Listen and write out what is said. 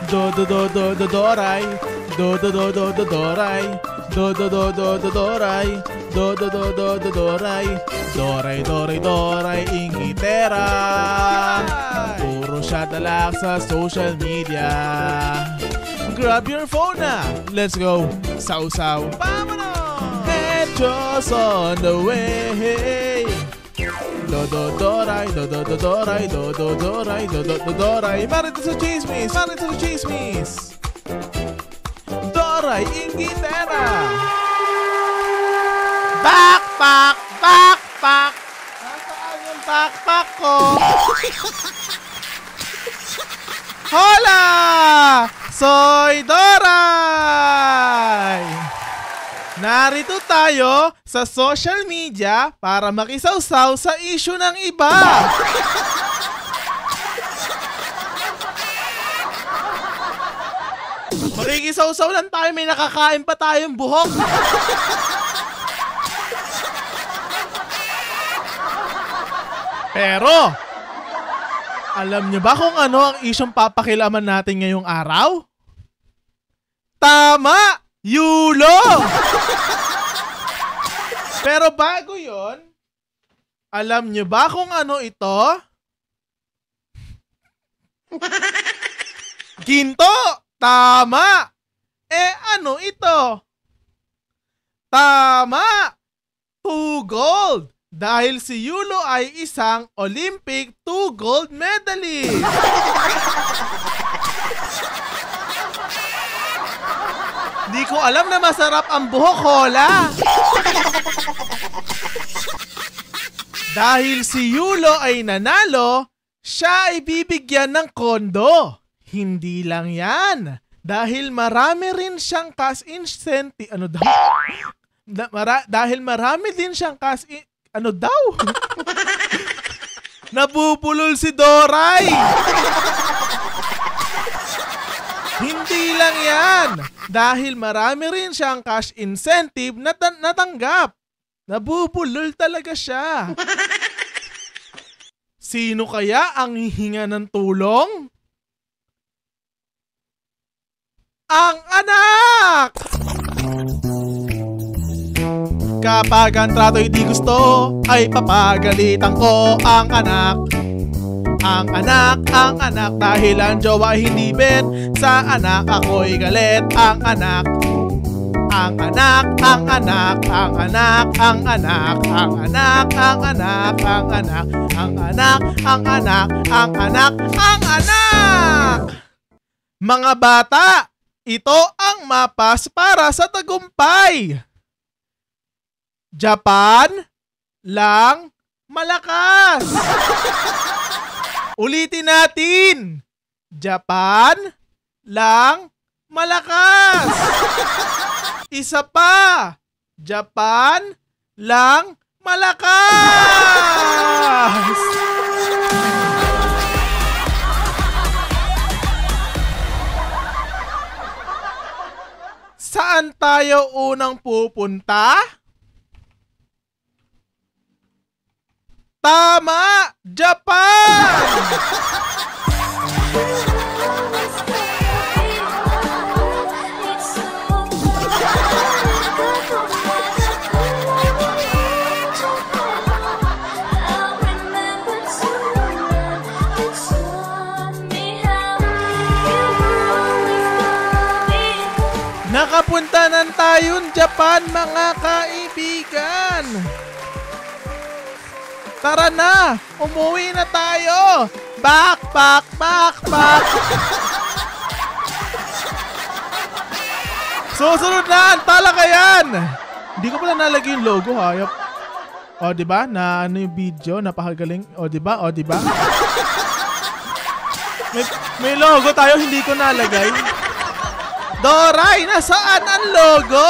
Doray. Doray. Doray. Doray, ingitera. Puro siya talak sa social media. Grab your phone na. Let's go. Sausaw. Vámonos! Metro's on the way. Doray. Marito sa chismis. Doray, ingitera. Backpack. Nasaan yung backpack ko? Hola! Soy Doray! Narito tayo sa social media para makisawsaw sa issue ng iba. Makikisawsaw lang tayo, may nakakain pa tayong buhok. Pero, alam niyo ba kung ano ang isyong papakilaman natin ngayong araw? Tama! Yulo! Pero bago yon, alam niyo ba kung ano ito? Ginto! Tama! Ano ito? Tama! 2 gold! Dahil si Yulo ay isang Olympic 2 gold medalist. Di ko alam na masarap ang buhok, hola. Dahil si Yulo ay nanalo, siya ay bibigyan ng kondo. Hindi lang yan. Dahil marami rin siyang cash incentive. Ano daw? Dahil marami din siyang cash ano daw? Nabubulol si Doray! Hindi lang yan! Dahil marami rin siyang cash incentive na natanggap. Nabubulol talaga siya. Sino kaya ang hihinga ng tulong? Ang anak! Kapag ang trato'y di gusto, ay papagalitan ko ang anak. Ang anak, dahil ang jowa ay hindi bet. Sa anak ako'y galit. Ang anak, ang anak, ang anak, ang anak, ang anak, ang anak, ang anak, ang anak, ang anak, ang anak, ang anak, ang anak. Mga bata, ito ang mapas para sa tagumpay. Japan lang malakas. Ulitin natin. Japan lang malakas. Isa pa. Japan lang malakas. Saan tayo unang pupunta? Tama! Japan! Nakapunta na tayong Japan, mga kaibigan. Tara na! Umuwi na tayo! Backpack! Susunod na! Talakayan! Hindi ko pala nalagay yung logo, hayop. O, diba? Na ano yung video? Napakagaling. O, diba? May logo tayo, hindi ko nalagay. Doray, nasaan ang logo?